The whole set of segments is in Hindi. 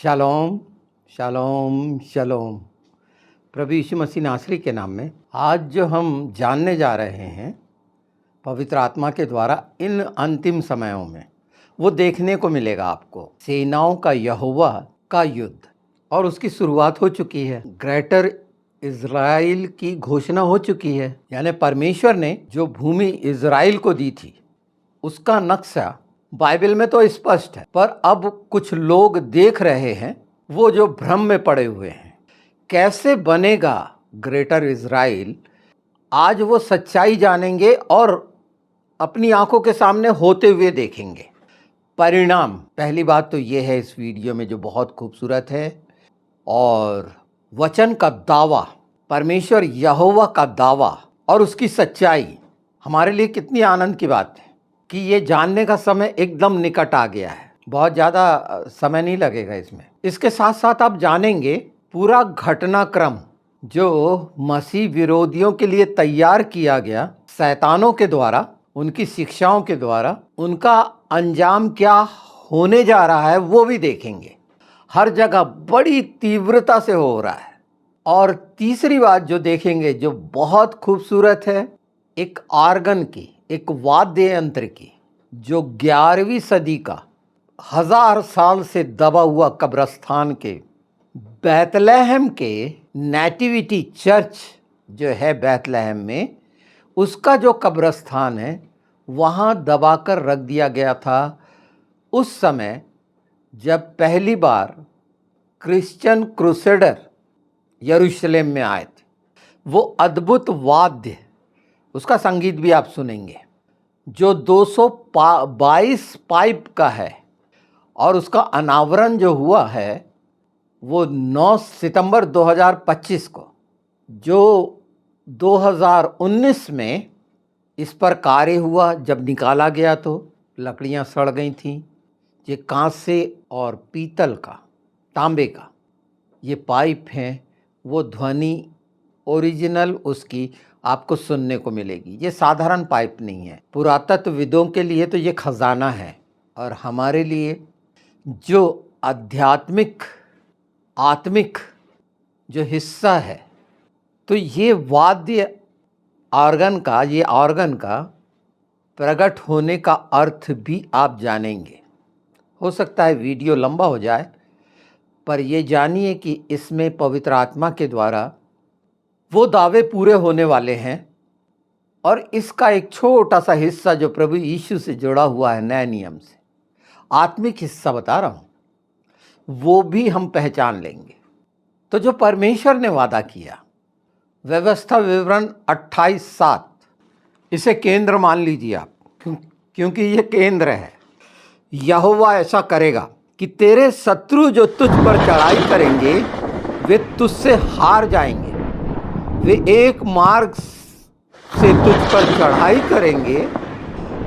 शालोम शालोम शालोम। प्रभु यीशु मसीह नासरी के नाम में आज जो हम जानने जा रहे हैं पवित्र आत्मा के द्वारा इन अंतिम समयों में वो देखने को मिलेगा आपको। सेनाओं का यहोवा का युद्ध और उसकी शुरुआत हो चुकी है। ग्रेटर इज़राइल की घोषणा हो चुकी है, यानी परमेश्वर ने जो भूमि इज़राइल को दी थी उसका नक्शा बाइबल में तो स्पष्ट है, पर अब कुछ लोग देख रहे हैं वो जो भ्रम में पड़े हुए हैं। कैसे बनेगा ग्रेटर इज़राइल, आज वो सच्चाई जानेंगे और अपनी आंखों के सामने होते हुए देखेंगे। परिणाम, पहली बात तो ये है इस वीडियो में जो बहुत खूबसूरत है, और वचन का दावा, परमेश्वर यहोवा का दावा और उसकी सच्चाई हमारे लिए कितनी आनंद की बात है कि ये जानने का समय एकदम निकट आ गया है। बहुत ज़्यादा समय नहीं लगेगा इसमें। इसके साथ साथ आप जानेंगे पूरा घटनाक्रम जो मसीह विरोधियों के लिए तैयार किया गया शैतानों के द्वारा, उनकी शिक्षाओं के द्वारा, उनका अंजाम क्या होने जा रहा है वो भी देखेंगे। हर जगह बड़ी तीव्रता से हो रहा है। और तीसरी बात जो देखेंगे जो बहुत खूबसूरत है, एक ऑर्गन की, एक वाद्य यंत्र की, जो 11वीं सदी का 1000 साल से दबा हुआ कब्रस्तान के बैतलहम के नेटिविटी चर्च जो है बैतलहम में, उसका जो कब्रस्तान है वहाँ दबाकर रख दिया गया था उस समय जब पहली बार क्रिश्चियन क्रूसेडर यरूशलेम में आए थे। वो अद्भुत वाद्य, उसका संगीत भी आप सुनेंगे, जो 222 पाइप का है, और उसका अनावरण जो हुआ है वो 9 सितंबर 2025 को, जो 2019 में इस पर कार्य हुआ। जब निकाला गया तो लकड़ियां सड़ गई थीं। ये कांच से और पीतल का, तांबे का ये पाइप हैं। वो ध्वनि ओरिजिनल उसकी आपको सुनने को मिलेगी। ये साधारण पाइप नहीं है। पुरातत्वविदों के लिए तो ये खजाना है, और हमारे लिए जो आध्यात्मिक आत्मिक जो हिस्सा है, तो ये वाद्य ऑर्गन का, ये ऑर्गन का प्रकट होने का अर्थ भी आप जानेंगे। हो सकता है वीडियो लंबा हो जाए, पर ये जानिए कि इसमें पवित्र आत्मा के द्वारा वो दावे पूरे होने वाले हैं, और इसका एक छोटा सा हिस्सा जो प्रभु यीशु से जुड़ा हुआ है, नए नियम से आत्मिक हिस्सा बता रहा हूँ, वो भी हम पहचान लेंगे। तो जो परमेश्वर ने वादा किया, व्यवस्था विवरण 28:7, इसे केंद्र मान लीजिए आप, क्योंकि ये केंद्र है। यहोवा ऐसा करेगा कि तेरे शत्रु जो तुझ पर चढ़ाई करेंगे वे तुझसे हार जाएंगे। वे एक मार्ग से तुझ पर चढ़ाई करेंगे,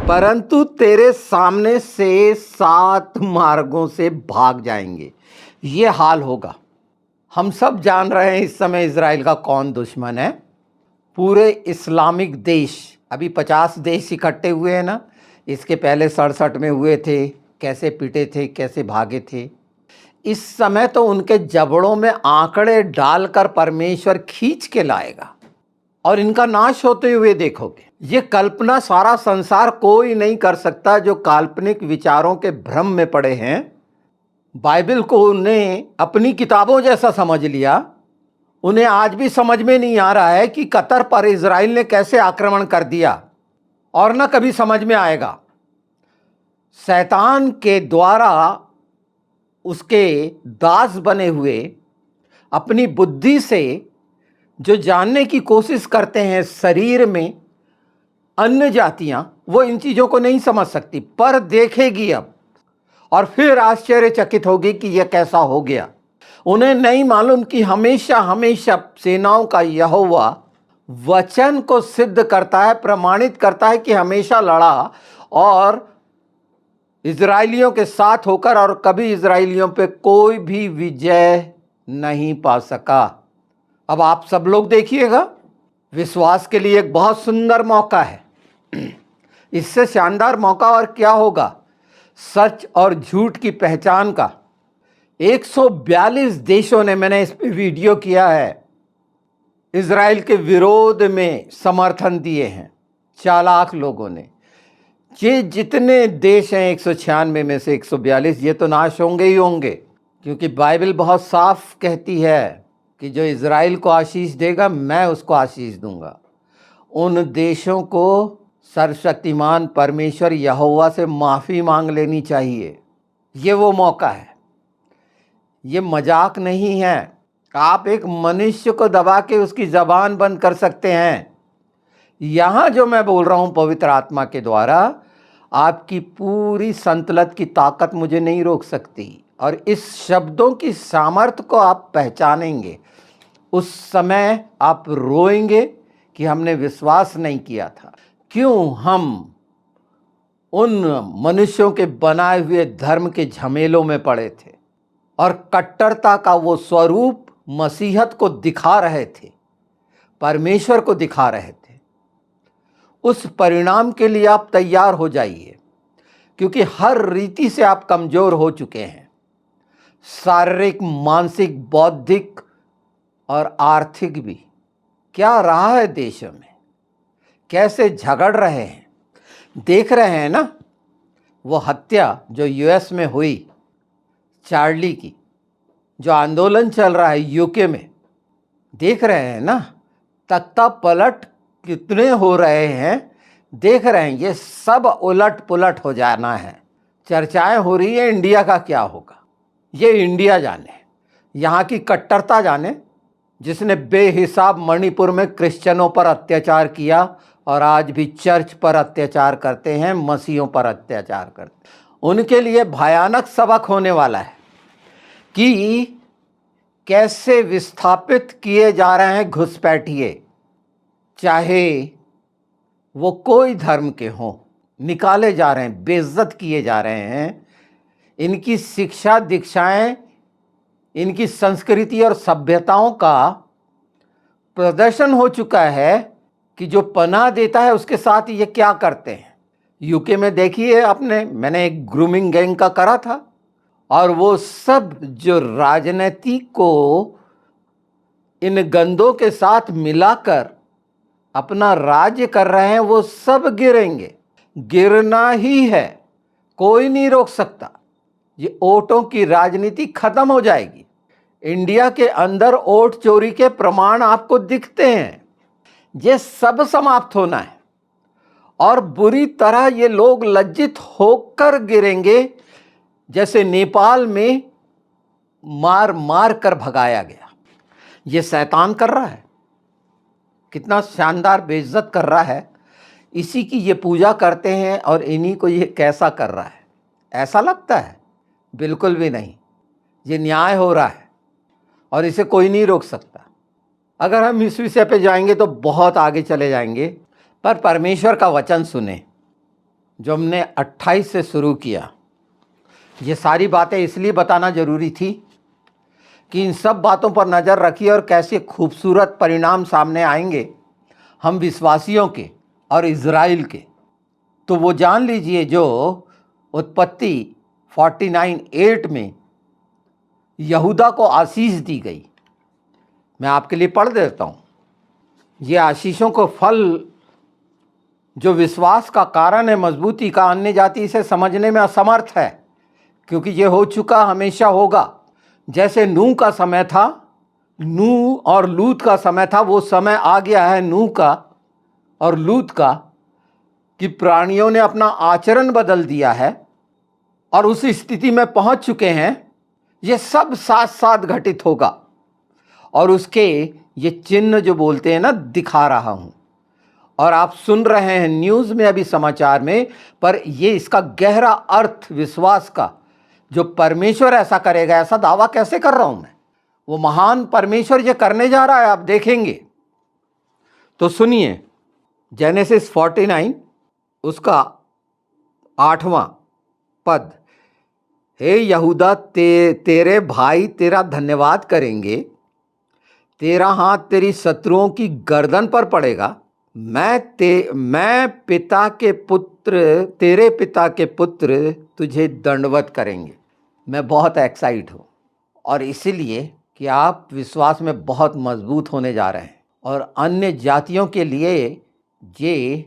परंतु तेरे सामने से 7 मार्गों से भाग जाएंगे। ये हाल होगा। हम सब जान रहे हैं इस समय इज़राइल का कौन दुश्मन है। पूरे इस्लामिक देश, अभी 50 देश इकट्ठे हुए हैं ना, इसके पहले 67 में हुए थे, कैसे पिटे थे, कैसे भागे थे। इस समय तो उनके जबड़ों में आंकड़े डालकर परमेश्वर खींच के लाएगा, और इनका नाश होते हुए देखोगे। ये कल्पना सारा संसार कोई नहीं कर सकता। जो काल्पनिक विचारों के भ्रम में पड़े हैं, बाइबल को उन्हें अपनी किताबों जैसा समझ लिया, उन्हें आज भी समझ में नहीं आ रहा है कि कतर पर इज़राइल ने कैसे आक्रमण कर दिया, और न कभी समझ में आएगा। शैतान के द्वारा उसके दास बने हुए अपनी बुद्धि से जो जानने की कोशिश करते हैं शरीर में अन्य जातियां, वो इन चीज़ों को नहीं समझ सकती, पर देखेगी अब, और फिर आश्चर्यचकित होगी कि यह कैसा हो गया। उन्हें नहीं मालूम कि हमेशा हमेशा सेनाओं का यहोवा वचन को सिद्ध करता है, प्रमाणित करता है कि हमेशा लड़ा और इजराइलियों के साथ होकर, और कभी इजराइलियों पे कोई भी विजय नहीं पा सका। अब आप सब लोग देखिएगा, विश्वास के लिए एक बहुत सुंदर मौका है। इससे शानदार मौका और क्या होगा, सच और झूठ की पहचान का। 142 देशों ने, मैंने इस पे वीडियो किया है, इज़राइल के विरोध में समर्थन दिए हैं। चालाक लोगों ने। ये जितने देश हैं 196 में से 142, ये तो नाश होंगे ही होंगे, क्योंकि बाइबल बहुत साफ कहती है कि जो इज़राइल को आशीष देगा मैं उसको आशीष दूंगा। उन देशों को सर्वशक्तिमान परमेश्वर यहोवा से माफ़ी मांग लेनी चाहिए। ये वो मौका है, ये मजाक नहीं है। आप एक मनुष्य को दबा के उसकी ज़बान बंद कर सकते हैं। यहाँ जो मैं बोल रहा हूँ पवित्र आत्मा के द्वारा, आपकी पूरी संतलत की ताकत मुझे नहीं रोक सकती। और इस शब्दों की सामर्थ्य को आप पहचानेंगे, उस समय आप रोएंगे कि हमने विश्वास नहीं किया था। क्यों हम उन मनुष्यों के बनाए हुए धर्म के झमेलों में पड़े थे और कट्टरता का वो स्वरूप मसीहत को दिखा रहे थे, परमेश्वर को दिखा रहे थे। उस परिणाम के लिए आप तैयार हो जाइए, क्योंकि हर रीति से आप कमज़ोर हो चुके हैं, शारीरिक, मानसिक, बौद्धिक और आर्थिक भी। क्या रहा है देशों में, कैसे झगड़ रहे हैं, देख रहे हैं ना। वो हत्या जो यूएस में हुई चार्ली की, जो आंदोलन चल रहा है यूके में, देख रहे हैं ना। तख्ता पलट कितने हो रहे हैं, देख रहे हैं। ये सब उलट पुलट हो जाना है। चर्चाएं हो रही है इंडिया का क्या होगा, ये इंडिया जाने, यहाँ की कट्टरता जाने, जिसने बेहिसाब मणिपुर में क्रिश्चियनों पर अत्याचार किया और आज भी चर्च पर अत्याचार करते हैं, मसीहों पर अत्याचार करते हैं। उनके लिए भयानक सबक होने वाला है कि कैसे विस्थापित किए जा रहे हैं घुसपैठिए, चाहे वो कोई धर्म के हों, निकाले जा रहे हैं, बेइज्जत किए जा रहे हैं। इनकी शिक्षा दीक्षाएं, इनकी संस्कृति और सभ्यताओं का प्रदर्शन हो चुका है कि जो पनाह देता है उसके साथ ये क्या करते हैं। यूके में देखिए आपने, मैंने एक ग्रूमिंग गैंग का करा था, और वो सब जो राजनीति को इन गंदों के साथ मिलाकर अपना राज्य कर रहे हैं, वो सब गिरेंगे, गिरना ही है, कोई नहीं रोक सकता। ये वोटों की राजनीति खत्म हो जाएगी। इंडिया के अंदर वोट चोरी के प्रमाण आपको दिखते हैं, ये सब समाप्त होना है। और बुरी तरह ये लोग लज्जित होकर गिरेंगे, जैसे नेपाल में मार मार कर भगाया गया। ये शैतान कर रहा है, कितना शानदार बेइज्जत कर रहा है। इसी की ये पूजा करते हैं और इन्हीं को ये कैसा कर रहा है, ऐसा लगता है? बिल्कुल भी नहीं। ये न्याय हो रहा है और इसे कोई नहीं रोक सकता। अगर हम इस विषय पे जाएंगे तो बहुत आगे चले जाएंगे, पर परमेश्वर का वचन सुने जो हमने 28 से शुरू किया। ये सारी बातें इसलिए बताना जरूरी थी कि इन सब बातों पर नज़र रखिए और कैसे खूबसूरत परिणाम सामने आएंगे हम विश्वासियों के और इज़राइल के। तो वो जान लीजिए, जो उत्पत्ति 49:8 में यहूदा को आशीष दी गई, मैं आपके लिए पढ़ देता हूँ। ये आशीषों को फल जो विश्वास का कारण है, मजबूती का, अन्य जाति इसे समझने में असमर्थ है, क्योंकि ये हो चुका, हमेशा होगा। जैसे नूह का समय था, नूह और लूत का समय था, वो समय आ गया है नूह का और लूत का, कि प्राणियों ने अपना आचरण बदल दिया है और उस स्थिति में पहुंच चुके हैं। ये सब साथ साथ घटित होगा और उसके ये चिन्ह जो बोलते हैं ना, दिखा रहा हूं और आप सुन रहे हैं न्यूज़ में, अभी समाचार में। पर ये इसका गहरा अर्थ विश्वास का, जो परमेश्वर ऐसा करेगा, ऐसा दावा कैसे कर रहा हूं मैं? वो महान परमेश्वर ये करने जा रहा है, आप देखेंगे। तो सुनिए, जेनेसिस 49 उसका 8वां पद। हे यहूदा, तेरे भाई तेरा धन्यवाद करेंगे, तेरा हाथ तेरी शत्रुओं की गर्दन पर पड़ेगा। मैं पिता के पुत्र, तेरे पिता के पुत्र तुझे दंडवत करेंगे। मैं बहुत एक्साइट हूँ। और इसीलिए कि आप विश्वास में बहुत मजबूत होने जा रहे हैं और अन्य जातियों के लिए ये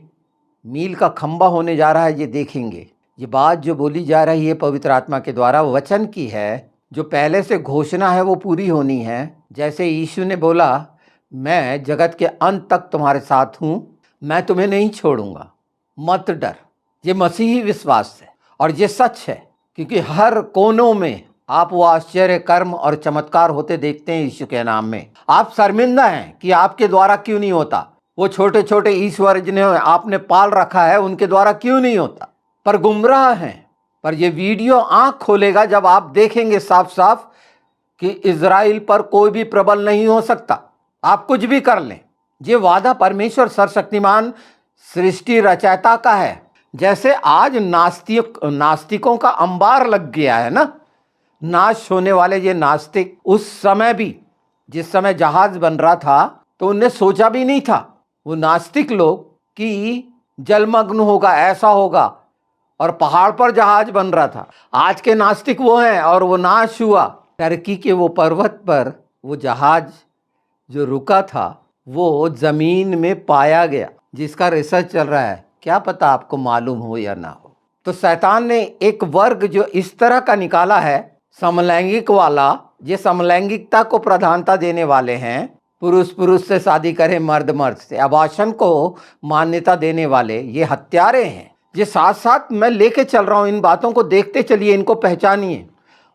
मील का खंबा होने जा रहा है। ये देखेंगे, ये बात जो बोली जा रही है पवित्र आत्मा के द्वारा वचन की है, जो पहले से घोषणा है वो पूरी होनी है। जैसे यीशु ने बोला, मैं जगत के अंत तक तुम्हारे साथ हूँ, मैं तुम्हें नहीं छोड़ूंगा, मत डर। ये मसीही विश्वास है और ये सच है, क्योंकि हर कोनों में आप वो आश्चर्य कर्म और चमत्कार होते देखते हैं यीशु के नाम में। आप शर्मिंदा हैं कि आपके द्वारा क्यों नहीं होता। वो छोटे छोटे ईश्वर जिन्हें आपने पाल रखा है उनके द्वारा क्यों नहीं होता, पर गुमराह हैं। पर ये वीडियो आंख खोलेगा जब आप देखेंगे साफ साफ कि इजराइल पर कोई भी प्रबल नहीं हो सकता। आप कुछ भी कर लें, ये वादा परमेश्वर सर्वशक्तिमान सृष्टि रचयिता का है। जैसे आज नास्तिकों का अंबार लग गया है ना, नाश होने वाले ये नास्तिक, उस समय भी जिस समय जहाज बन रहा था तो उनने सोचा भी नहीं था वो नास्तिक लोग कि जलमग्न होगा, ऐसा होगा, और पहाड़ पर जहाज बन रहा था। आज के नास्तिक वो हैं और वो नाश हुआ। टर्की के वो पर्वत पर वो जहाज जो रुका था वो जमीन में पाया गया, जिसका रिसर्च चल रहा है। क्या पता आपको मालूम हो या ना हो। तो शैतान ने एक वर्ग जो इस तरह का निकाला है, समलैंगिक वाला, ये समलैंगिकता को प्रधानता देने वाले हैं। पुरुष पुरुष से शादी करें, मर्द मर्द से, अबार्शन को मान्यता देने वाले ये हत्यारे हैं। ये साथ साथ मैं लेके चल रहा हूँ, इन बातों को देखते चलिए, इनको पहचानिए।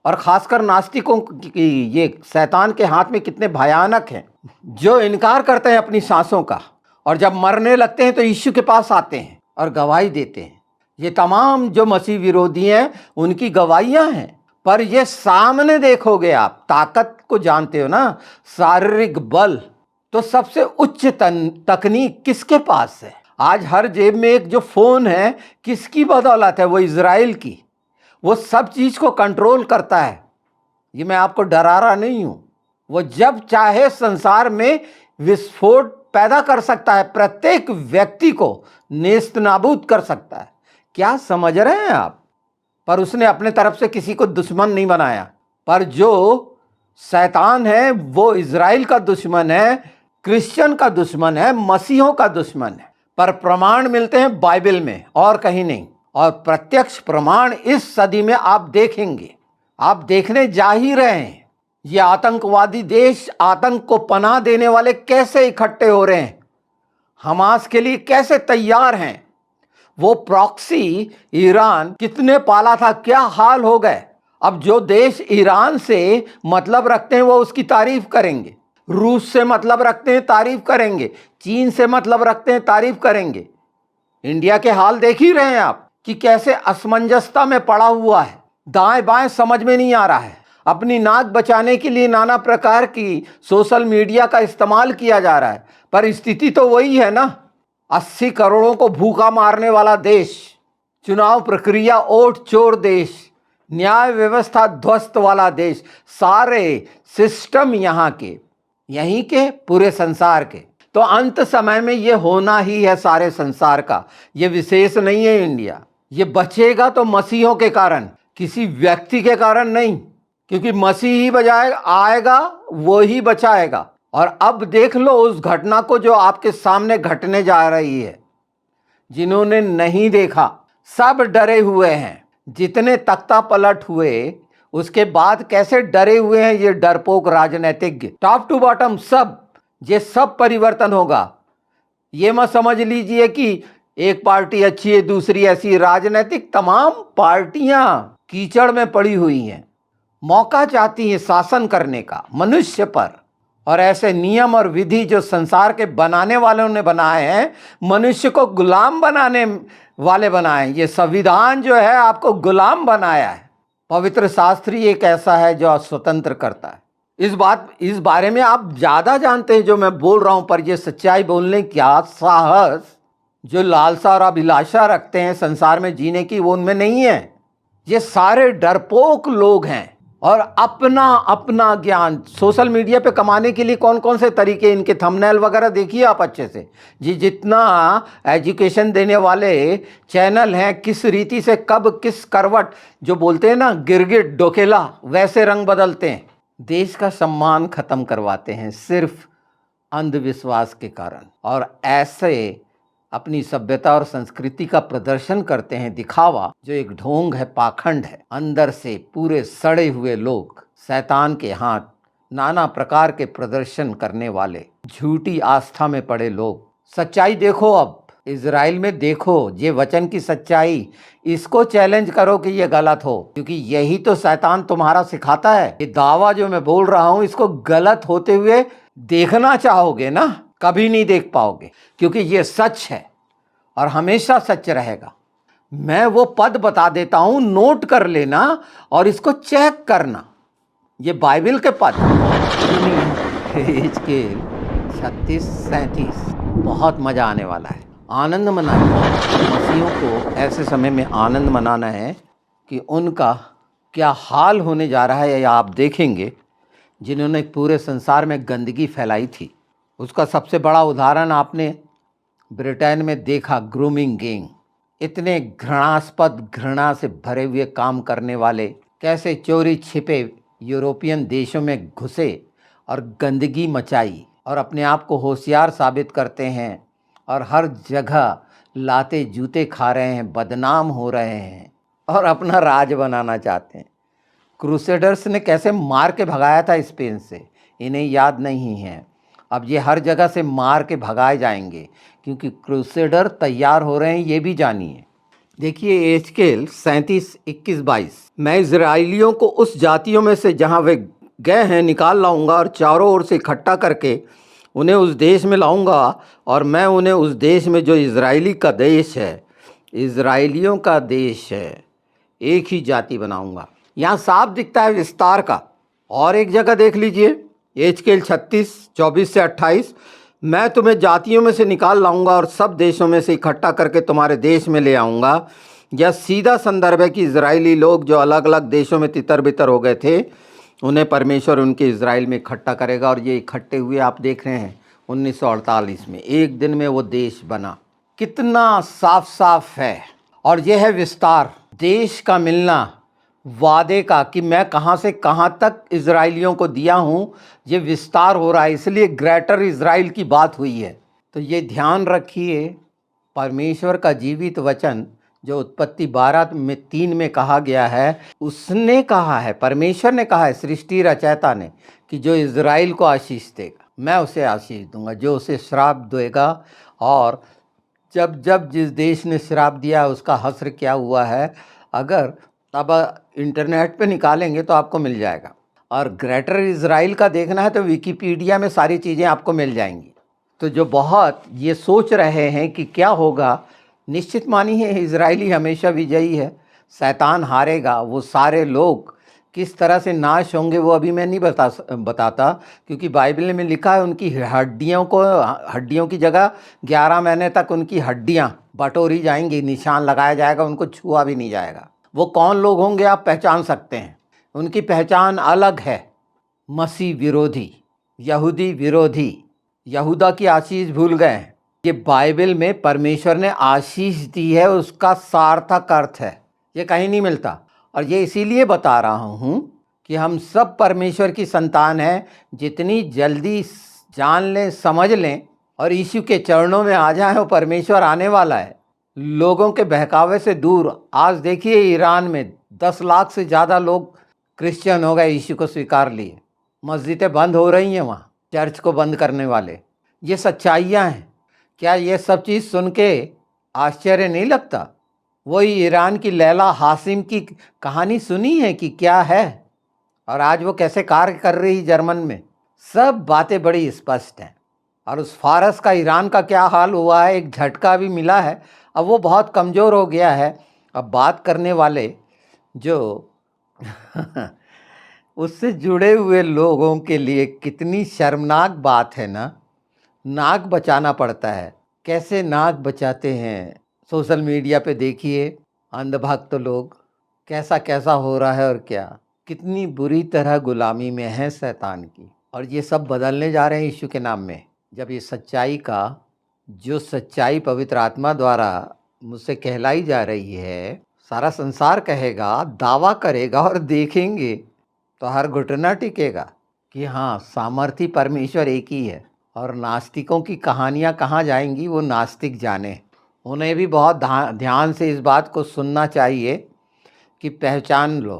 और खासकर नास्तिकों की ये शैतान के हाथ में कितने भयानक हैं, जो इनकार करते हैं अपनी सांसों का और जब मरने लगते हैं तो यीशु के पास आते हैं और गवाही देते हैं। ये तमाम जो मसीह विरोधी हैं उनकी गवाहियां हैं। पर ये सामने देखोगे, आप ताकत को जानते हो ना, शारीरिक बल, तो सबसे उच्च तकनीक किसके पास है? आज हर जेब में एक जो फोन है, किसकी बदौलत है? वो इजराइल की। वो सब चीज को कंट्रोल करता है। ये मैं आपको डरा रहा नहीं हूं। वो जब चाहे संसार में विस्फोट पैदा कर सकता है, प्रत्येक व्यक्ति को नेस्त नाबूद कर सकता है। क्या समझ रहे हैं आप? पर उसने अपने तरफ से किसी को दुश्मन नहीं बनाया। पर जो शैतान है वो इजराइल का दुश्मन है, क्रिश्चियन का दुश्मन है, मसीहों का दुश्मन है। पर प्रमाण मिलते हैं बाइबल में और कहीं नहीं। और प्रत्यक्ष प्रमाण इस सदी में आप देखेंगे, आप देखने जा ही रहे हैं। ये आतंकवादी देश, आतंक को पनाह देने वाले कैसे इकट्ठे हो रहे हैं, हमास के लिए कैसे तैयार हैं। वो प्रॉक्सी ईरान कितने पाला था, क्या हाल हो गए। अब जो देश ईरान से मतलब रखते हैं वो उसकी तारीफ करेंगे, रूस से मतलब रखते हैं तारीफ करेंगे, चीन से मतलब रखते हैं तारीफ करेंगे। इंडिया के हाल देख ही रहे हैं आप कि कैसे असमंजसता में पड़ा हुआ है, दाएं बाएं समझ में नहीं आ रहा है। अपनी नाक बचाने के लिए नाना प्रकार की सोशल मीडिया का इस्तेमाल किया जा रहा है, पर स्थिति तो वही है ना। 80 करोड़ों को भूखा मारने वाला देश, चुनाव प्रक्रिया ओट चोर देश, न्याय व्यवस्था ध्वस्त वाला देश, सारे सिस्टम यहाँ के, यहीं के, पूरे संसार के। तो अंत समय में ये होना ही है सारे संसार का, ये विशेष नहीं है इंडिया। ये बचेगा तो मसीहों के कारण, किसी व्यक्ति के कारण नहीं, क्योंकि मसीह ही बजाएगा, आएगा वो ही बचाएगा। और अब देख लो उस घटना को जो आपके सामने घटने जा रही है। जिन्होंने नहीं देखा सब डरे हुए हैं। जितने तख्ता पलट हुए उसके बाद कैसे डरे हुए हैं ये डरपोक राजनीतिज्ञ, टॉप टू बॉटम सब। ये सब परिवर्तन होगा। ये मत समझ लीजिए कि एक पार्टी अच्छी है दूसरी ऐसी। राजनीतिक तमाम पार्टियां कीचड़ में पड़ी हुई हैं, मौका चाहती हैं शासन करने का मनुष्य पर। और ऐसे नियम और विधि जो संसार के बनाने वालों ने बनाए हैं, मनुष्य को गुलाम बनाने वाले बनाए। ये संविधान जो है आपको गुलाम बनाया है। पवित्र शास्त्र ही एक ऐसा है जो स्वतंत्र करता है। इस बारे में आप ज़्यादा जानते हैं जो मैं बोल रहा हूँ, पर ये सच्चाई बोलने का साहस जो लालसा और अभिलाषा रखते हैं संसार में जीने की, वो उनमें नहीं है। ये सारे डरपोक लोग हैं और अपना अपना ज्ञान सोशल मीडिया पे कमाने के लिए कौन कौन से तरीके, इनके थंबनेल वगैरह देखिए आप अच्छे से। जी जितना एजुकेशन देने वाले चैनल हैं, किस रीति से कब किस करवट, जो बोलते हैं ना गिरगिट डोकेला, वैसे रंग बदलते हैं। देश का सम्मान खत्म करवाते हैं सिर्फ अंधविश्वास के कारण, और ऐसे अपनी सभ्यता और संस्कृति का प्रदर्शन करते हैं, दिखावा, जो एक ढोंग है, पाखंड है। अंदर से पूरे सड़े हुए लोग, शैतान के हाथ, नाना प्रकार के प्रदर्शन करने वाले, झूठी आस्था में पड़े लोग। सच्चाई देखो, अब इजराइल में देखो, ये वचन की सच्चाई, इसको चैलेंज करो कि ये गलत हो, क्योंकि यही तो शैतान तुम्हारा सिखाता है। ये दावा जो मैं बोल रहा हूं, इसको गलत होते हुए देखना चाहोगे ना, कभी नहीं देख पाओगे, क्योंकि ये सच है और हमेशा सच रहेगा। मैं वो पद बता देता हूं, नोट कर लेना और इसको चेक करना। ये बाइबल के पद हिजकेल 36-37, बहुत मजा आने वाला है। आनंद मनाइए। मसीहों को ऐसे समय में आनंद मनाना है कि उनका क्या हाल होने जा रहा है, या आप देखेंगे जिन्होंने पूरे संसार में गंदगी फैलाई थी। उसका सबसे बड़ा उदाहरण आपने ब्रिटेन में देखा, ग्रूमिंग गैंग। इतने घृणास्पद, घृणा से भरे हुए काम करने वाले कैसे चोरी छिपे यूरोपियन देशों में घुसे और गंदगी मचाई, और अपने आप को होशियार साबित करते हैं और हर जगह लाते जूते खा रहे हैं, बदनाम हो रहे हैं और अपना राज बनाना चाहते हैं। क्रूसेडर्स ने कैसे मार के भगाया था स्पेन से, इन्हें याद नहीं है। अब ये हर जगह से मार के भगाए जाएंगे, क्योंकि क्रूसेडर तैयार हो रहे हैं, ये भी जानिए। देखिए एजकेल 37-21-22, मैं इजराइलियों को उस जातियों में से जहाँ वे गए हैं निकाल लाऊंगा और चारों ओर से इकट्ठा करके उन्हें उस देश में लाऊंगा, और मैं उन्हें उस देश में जो इजराइली का देश है, इजराइलियों का देश है, एक ही जाति बनाऊंगा। यहाँ साफ दिखता है विस्तार का। और एक जगह देख लीजिए, एजकेल 36-24-28, मैं तुम्हें जातियों में से निकाल लाऊंगा और सब देशों में से इकट्ठा करके तुम्हारे देश में ले आऊँगा। यह सीधा संदर्भ है कि इजरायली लोग जो अलग अलग देशों में तितर बितर हो गए थे, उन्हें परमेश्वर उनके इजराइल में इकट्ठा करेगा। और ये इकट्ठे हुए आप देख रहे हैं 1948 में, एक दिन में वो देश बना। कितना साफ साफ है। और यह है विस्तार, देश का मिलना, वादे का, कि मैं कहाँ से कहाँ तक इजराइलियों को दिया हूँ, ये विस्तार हो रहा है। इसलिए ग्रेटर इजराइल की बात हुई है। तो ये ध्यान रखिए, परमेश्वर का जीवित वचन जो उत्पत्ति 12:3 में कहा गया है, उसने कहा है, परमेश्वर ने कहा है, सृष्टि रचयिता ने, कि जो इजराइल को आशीष देगा मैं उसे आशीष दूंगा, जो उसे श्राप देगा। और जब जब जिस देश ने श्राप दिया उसका हस्र क्या हुआ है, अगर अब इंटरनेट पे निकालेंगे तो आपको मिल जाएगा। और ग्रेटर इजराइल का देखना है तो विकिपीडिया में सारी चीज़ें आपको मिल जाएंगी। तो जो बहुत ये सोच रहे हैं कि क्या होगा, निश्चित मानिए इजरायली हमेशा विजयी है, शैतान हारेगा। वो सारे लोग किस तरह से नाश होंगे वो अभी मैं नहीं बताता, क्योंकि बाइबल में लिखा है उनकी हड्डियों की जगह 11 महीने तक उनकी हड्डियां बटोरी जाएंगी, निशान लगाया जाएगा, उनको छुआ भी नहीं जाएगा। वो कौन लोग होंगे आप पहचान सकते हैं। उनकी पहचान अलग है, मसीह विरोधी, यहूदी विरोधी, यहूदा की आशीष भूल गए हैं। ये बाइबल में परमेश्वर ने आशीष दी है, उसका सार्थक अर्थ है, ये कहीं नहीं मिलता। और ये इसीलिए बता रहा हूँ कि हम सब परमेश्वर की संतान हैं। जितनी जल्दी जान लें, समझ लें और यीशु के चरणों में आ जाएं, वो परमेश्वर आने वाला है। लोगों के बहकावे से दूर। आज देखिए ईरान में 10 लाख से ज़्यादा लोग क्रिश्चियन हो गए, यीशु को स्वीकार लिए। मस्जिदें बंद हो रही हैं वहाँ, चर्च को बंद करने वाले। ये सच्चाइयाँ हैं। क्या ये सब चीज़ सुन के आश्चर्य नहीं लगता? वही ईरान की लैला हासिम की कहानी सुनी है कि क्या है, और आज वो कैसे कार्य कर रही जर्मन में। सब बातें बड़ी स्पष्ट हैं। और उस फारस का ईरान का क्या हाल हुआ है, एक झटका भी मिला है, अब वो बहुत कमज़ोर हो गया है। अब बात करने वाले जो उससे जुड़े हुए लोगों के लिए कितनी शर्मनाक बात है ना। नाक बचाना पड़ता है। कैसे नाक बचाते हैं, सोशल मीडिया पे देखिए अंधभक्त लोग, कैसा कैसा हो रहा है, और क्या कितनी बुरी तरह गुलामी में है शैतान की। और ये सब बदलने जा रहे हैं यीशु के नाम में। जब ये सच्चाई का, जो सच्चाई पवित्र आत्मा द्वारा मुझसे कहलाई जा रही है, सारा संसार कहेगा, दावा करेगा और देखेंगे, तो हर घुटना टिकेगा कि हाँ, सामर्थी परमेश्वर एक ही है। और नास्तिकों की कहानियाँ कहाँ जाएंगी वो नास्तिक जाने। उन्हें भी बहुत ध्यान से इस बात को सुनना चाहिए कि पहचान लो,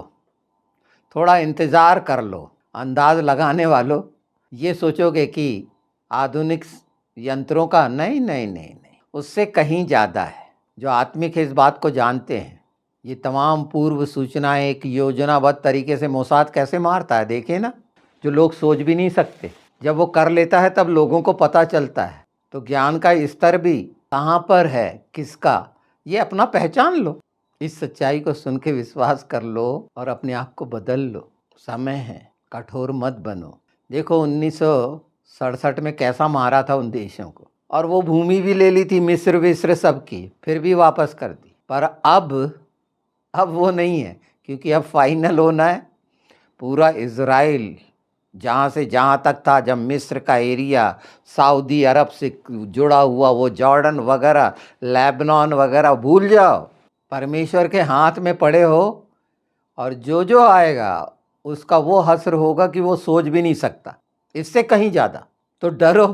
थोड़ा इंतज़ार कर लो। अंदाज़ लगाने वालों, ये सोचोगे कि आधुनिक यंत्रों का नहीं नहीं नहीं नहीं, उससे कहीं ज़्यादा है। जो आत्मिक है इस बात को जानते हैं। ये तमाम पूर्व सूचनाएं एक योजनाबद्ध तरीके से मोसाद कैसे मारता है, देखे ना, जो लोग सोच भी नहीं सकते। जब वो कर लेता है तब लोगों को पता चलता है। तो ज्ञान का स्तर भी कहाँ पर है, किसका, ये अपना पहचान लो। इस सच्चाई को सुन के विश्वास कर लो और अपने आप को बदल लो। समय है, कठोर मत बनो। देखो 1967 में कैसा मारा था उन देशों को, और वो भूमि भी ले ली थी, मिस्र विस्र सब की, फिर भी वापस कर दी। पर अब वो नहीं है, क्योंकि अब फाइनल होना है। पूरा इज़राइल जहाँ से जहाँ तक था, जब मिस्र का एरिया सऊदी अरब से जुड़ा हुआ, वो जॉर्डन वगैरह, लेबनान वगैरह भूल जाओ, परमेश्वर के हाथ में पड़े हो। और जो आएगा उसका वो हश्र होगा कि वो सोच भी नहीं सकता। इससे कहीं ज़्यादा तो डरो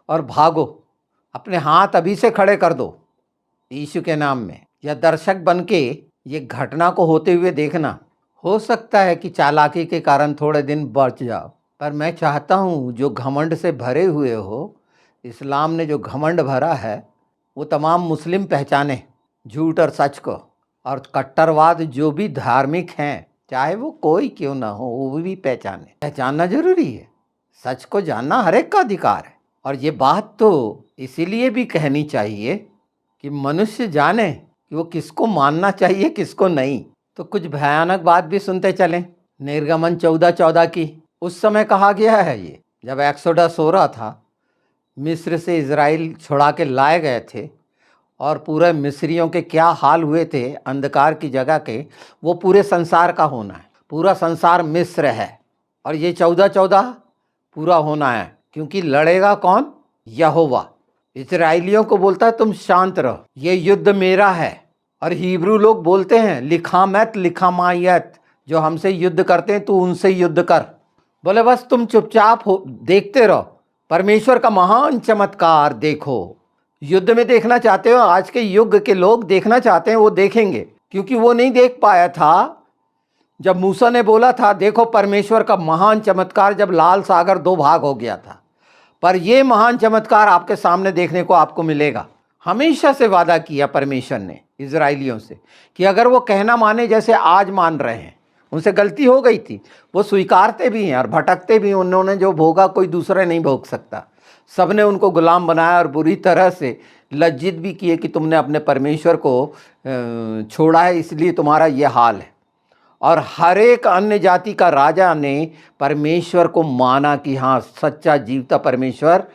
और भागो। अपने हाथ अभी से खड़े कर दो यीशु के नाम में, या दर्शक बन के ये घटना को होते हुए देखना। हो सकता है कि चालाकी के कारण थोड़े दिन बच जाओ, पर मैं चाहता हूँ जो घमंड से भरे हुए हो, इस्लाम ने जो घमंड भरा है, वो तमाम मुस्लिम पहचाने झूठ और सच को। और कट्टरवाद जो भी धार्मिक हैं, चाहे वो कोई क्यों ना हो, वो भी पहचानना जरूरी है। सच को जानना हर एक का अधिकार है। और ये बात तो इसीलिए भी कहनी चाहिए कि मनुष्य जाने कि वो किसको मानना चाहिए, किसको नहीं। तो कुछ भयानक बात भी सुनते चलें। निर्गमन 14:14 की उस समय कहा गया है, ये जब एक्सोडस हो रहा था, मिस्र से इज़राइल छुड़ा के लाए गए थे, और पूरे मिस्रियों के क्या हाल हुए थे अंधकार की जगह के, वो पूरे संसार का होना है। पूरा संसार मिस्र है, और ये 14:14 पूरा होना है। क्योंकि लड़ेगा कौन? यहोवा। इजराइलियों को बोलता है तुम शांत रहो, ये युद्ध मेरा है। और हिब्रू लोग बोलते हैं लिखामत लिखामायत, जो हमसे युद्ध करते हैं तू उनसे युद्ध कर। बोले बस तुम चुपचाप हो, देखते रहो, परमेश्वर का महान चमत्कार देखो। युद्ध में देखना चाहते हो? आज के युग के लोग देखना चाहते हैं, वो देखेंगे। क्योंकि वो नहीं देख पाया था जब मूसा ने बोला था देखो परमेश्वर का महान चमत्कार, जब लाल सागर 2 भाग हो गया था। पर ये महान चमत्कार आपके सामने देखने को आपको मिलेगा। हमेशा से वादा किया परमेश्वर ने इजराइलियों से कि अगर वो कहना माने, जैसे आज मान रहे हैं, उनसे गलती हो गई थी, वो स्वीकारते भी हैं और भटकते भी। उन्होंने जो भोगा कोई दूसरा नहीं भोग सकता। सबने उनको गुलाम बनाया और बुरी तरह से लज्जित भी किए कि तुमने अपने परमेश्वर को छोड़ा है, इसलिए तुम्हारा ये हाल है। और हर एक अन्य जाति का राजा ने परमेश्वर को माना कि हाँ, सच्चा जीवता परमेश्वर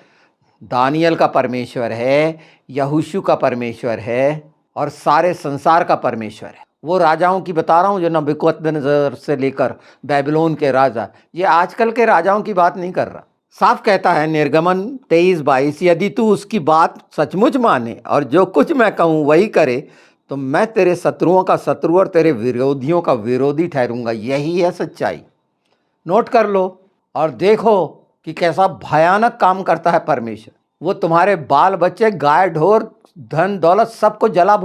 दानियल का परमेश्वर है, यहोशू का परमेश्वर है, और सारे संसार का परमेश्वर है। वो राजाओं की बता रहा हूँ जो नबूकदनेस्सर से लेकर बेबीलोन के राजा, ये आजकल के राजाओं की बात नहीं कर रहा। साफ कहता है निर्गमन 23:22, यदि तू उसकी बात सचमुच माने और जो कुछ मैं कहूँ वही करे, तो मैं तेरे शत्रुओं का शत्रु और तेरे विरोधियों का विरोधी ठहरूंगा। यही है सच्चाई। नोट कर लो और देखो कि कैसा भयानक काम करता है परमेश्वर। वो तुम्हारे बाल बच्चे, गाय ढोर, धन दौलत सबको जला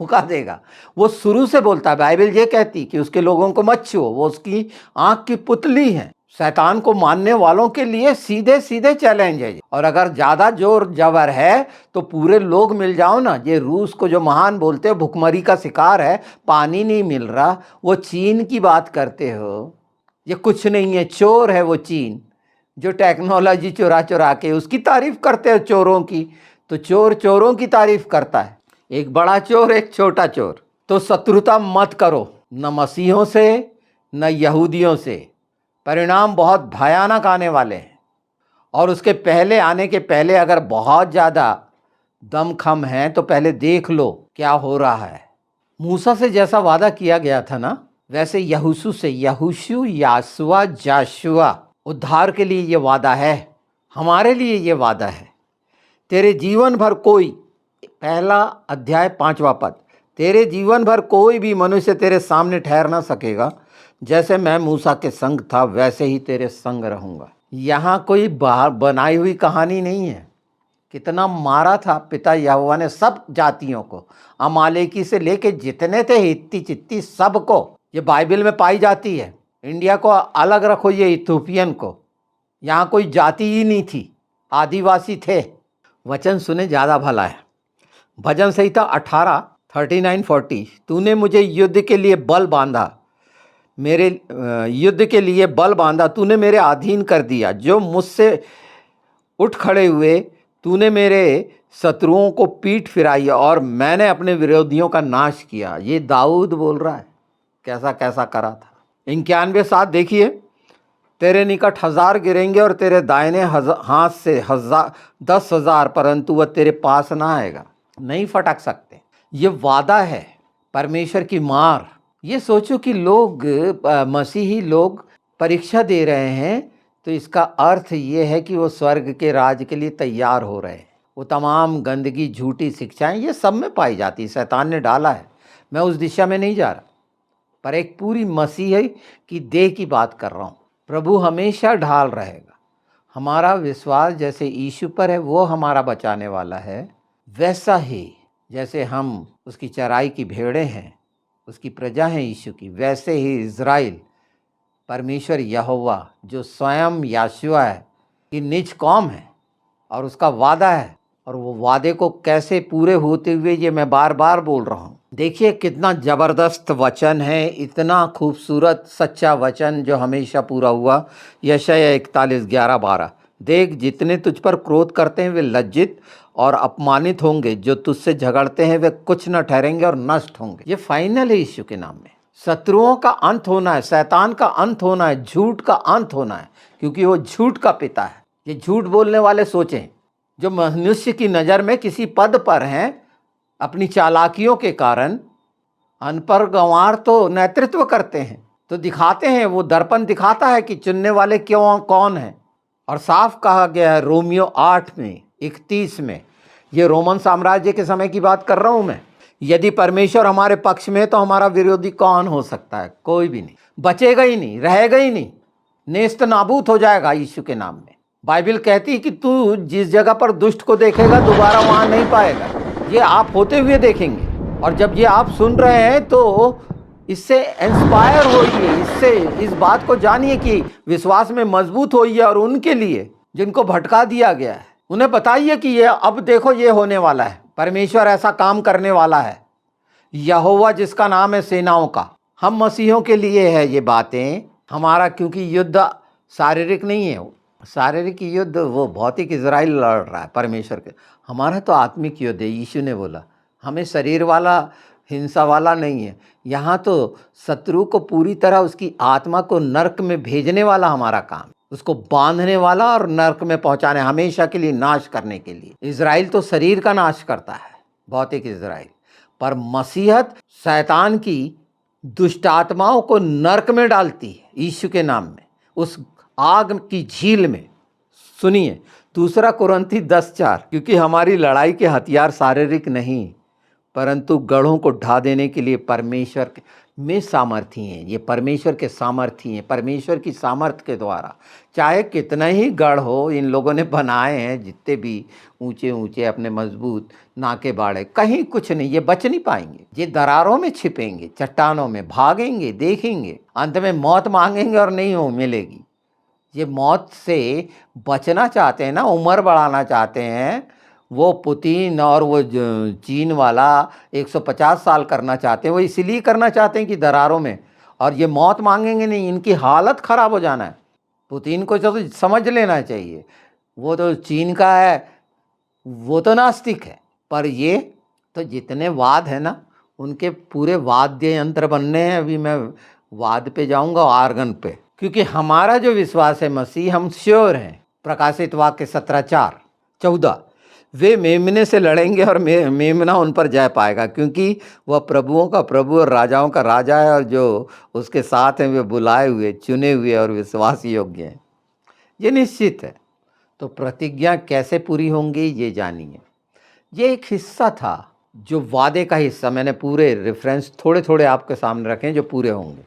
फुका देगा। वो शुरू से बोलता है, बाइबल ये कहती कि उसके लोगों को मत छुओ, वो उसकी आंख की पुतली है। शैतान को मानने वालों के लिए सीधे सीधे चैलेंज है। और अगर ज़्यादा जोर जबर है तो पूरे लोग मिल जाओ ना। ये रूस को जो महान बोलते हो, भुखमरी का शिकार है, पानी नहीं मिल रहा। वो चीन की बात करते हो, ये कुछ नहीं है, चोर है वो चीन, जो टेक्नोलॉजी चुरा चुरा के उसकी तारीफ करते हो चोरों की। तो चोर चोरों की तारीफ करता है, एक बड़ा चोर एक छोटा चोर। तो शत्रुता मत करो, न मसीहों से न यहूदियों से। परिणाम बहुत भयानक आने वाले हैं। और उसके पहले आने के पहले अगर बहुत ज़्यादा दमखम है तो पहले देख लो क्या हो रहा है। मूसा से जैसा वादा किया गया था ना, वैसे यहोशू से, यहोशू यासुआ जाशुआ, उद्धार के लिए ये वादा है, हमारे लिए ये वादा है। तेरे जीवन भर कोई, 1 अध्याय 5वां पद, तेरे जीवन भर कोई भी मनुष्य तेरे सामने ठहर ना सकेगा जैसे मैं मूसा के संग था वैसे ही तेरे संग रहूँगा। यहाँ कोई बाहर बनाई हुई कहानी नहीं है। कितना मारा था पिता यहोवा ने सब जातियों को, अमालेकी से लेके जितने थे हित्ती चित्ती सबको। ये बाइबल में पाई जाती है। इंडिया को अलग रखो, ये इथोपियन को, यहाँ कोई जाति ही नहीं थी, आदिवासी थे। वचन सुने ज़्यादा भला है। भजन संहिता 18:39-40। तूने मुझे युद्ध के लिए बल बांधा, मेरे युद्ध के लिए बल बांधा, तूने मेरे अधीन कर दिया। जो मुझसे उठ खड़े हुए, तूने मेरे शत्रुओं को पीठ फिराई और मैंने अपने विरोधियों का नाश किया। ये दाऊद बोल रहा है, कैसा कैसा करा था। 91:7 देखिए, तेरे निकट 1000 गिरेंगे और तेरे दाहिने हाथ से 10,000, परंतु वह तेरे पास ना आएगा। नहीं फटक सकते। ये वादा है परमेश्वर की मार। ये सोचो कि लोग मसीही लोग परीक्षा दे रहे हैं, तो इसका अर्थ ये है कि वो स्वर्ग के राज के लिए तैयार हो रहे हैं। वो तमाम गंदगी, झूठी शिक्षाएं ये सब में पाई जाती है, शैतान ने डाला है। मैं उस दिशा में नहीं जा रहा, पर एक पूरी मसीह की देह की बात कर रहा हूँ। प्रभु हमेशा ढाल रहेगा। हमारा विश्वास जैसे यीशु पर है, वो हमारा बचाने वाला है, वैसा ही जैसे हम उसकी चराई की भेड़ें हैं, उसकी प्रजा हैं यीशु की, वैसे ही इज़राइल परमेश्वर यहोवा जो स्वयं याशुआ है कि निज कौम है और उसका वादा है, और वो वादे को कैसे पूरे होते हुए ये मैं बार बार बोल रहा हूँ। देखिए कितना ज़बरदस्त वचन है, इतना खूबसूरत सच्चा वचन जो हमेशा पूरा हुआ। यशायाह 41:11-12। देख, जितने तुझ पर क्रोध करते हैं वे लज्जित और अपमानित होंगे, जो तुझसे झगड़ते हैं वे कुछ न ठहरेंगे और नष्ट होंगे। ये फाइनल है यीशु के नाम में। शत्रुओं का अंत होना है, शैतान का अंत होना है, झूठ का अंत होना है, क्योंकि वो झूठ का पिता है। ये झूठ बोलने वाले सोचें, जो मनुष्य की नज़र में किसी पद पर हैं, अपनी चालाकियों के कारण अनपढ़ गंवार तो नेतृत्व करते हैं, तो दिखाते हैं, वो दर्पण दिखाता है कि चुनने वाले क्यों कौन हैं। और साफ कहा गया है रोमियो 8:31 में, ये रोमन साम्राज्य के समय की बात कर रहा हूँ मैं, यदि परमेश्वर हमारे पक्ष में है तो हमारा विरोधी कौन हो सकता है? कोई भी नहीं, बचेगा ही नहीं, रहेगा ही नहीं, नेस्त नाबूद हो जाएगा यीशु के नाम में। बाइबल कहती है कि तू जिस जगह पर दुष्ट को देखेगा दोबारा वहां नहीं पाएगा। ये आप होते हुए देखेंगे, और जब ये आप सुन रहे हैं तो इससे इंस्पायर होइए, इससे इस बात को जानिए कि विश्वास में मजबूत होइए, और उनके लिए जिनको भटका दिया गया है उन्हें बताइए कि ये अब देखो ये होने वाला है, परमेश्वर ऐसा काम करने वाला है। यहोवा जिसका नाम है सेनाओं का। हम मसीहों के लिए है ये बातें हमारा, क्योंकि युद्ध शारीरिक नहीं है। शारीरिक युद्ध वो भौतिक इजराइल लड़ रहा है परमेश्वर के। हमारा तो आत्मिक युद्ध है। यीशु ने बोला हमें शरीर वाला हिंसा वाला नहीं है। यहाँ तो शत्रु को पूरी तरह उसकी आत्मा को नरक में भेजने वाला हमारा काम, उसको बांधने वाला और नरक में पहुँचाने, हमेशा के लिए नाश करने के लिए। इजराइल तो शरीर का नाश करता है, भौतिक इजराइल, पर मसीहत शैतान की दुष्ट आत्माओं को नरक में डालती है यीशु के नाम में, उस आग की झील में। सुनिए 2 कुरिन्थी 10:4, क्योंकि हमारी लड़ाई के हथियार शारीरिक नहीं परंतु गढ़ों को ढा देने के लिए परमेश्वर में सामर्थी हैं। ये परमेश्वर के सामर्थी हैं, परमेश्वर की सामर्थ्य के द्वारा। चाहे कितना ही गढ़ हो इन लोगों ने बनाए हैं, जितने भी ऊंचे ऊंचे अपने मजबूत नाके बाड़े, कहीं कुछ नहीं, ये बच नहीं पाएंगे। ये दरारों में छिपेंगे, चट्टानों में भागेंगे, देखेंगे, अंत में मौत मांगेंगे और नहीं हो मिलेगी। ये मौत से बचना चाहते हैं ना, उम्र बढ़ाना चाहते हैं, वो पुतिन और वो चीन वाला 150 साल करना चाहते हैं। वो इसलिए करना चाहते हैं कि दरारों में, और ये मौत मांगेंगे नहीं, इनकी हालत ख़राब हो जाना है। पुतिन को तो समझ लेना चाहिए, वो तो चीन का है, वो तो नास्तिक है, पर ये तो जितने वाद है ना, उनके पूरे वाद्य यंत्र बनने हैं। अभी मैं वाद पे जाऊंगा, आर्गन पे, क्योंकि हमारा जो विश्वास है मसीह, हम श्योर हैं। प्रकाशित वाक्य 17:4-14, वे मेमने से लड़ेंगे और मेमना उन पर जय पाएगा, क्योंकि वह प्रभुओं का प्रभु और राजाओं का राजा है, और जो उसके साथ हैं वे बुलाए हुए, चुने हुए और विश्वास योग्य हैं। ये निश्चित है। तो प्रतिज्ञा कैसे पूरी होंगी ये जानिए। ये एक हिस्सा था जो वादे का हिस्सा, मैंने पूरे रेफरेंस थोड़े थोड़े आपके सामने रखे जो पूरे होंगे,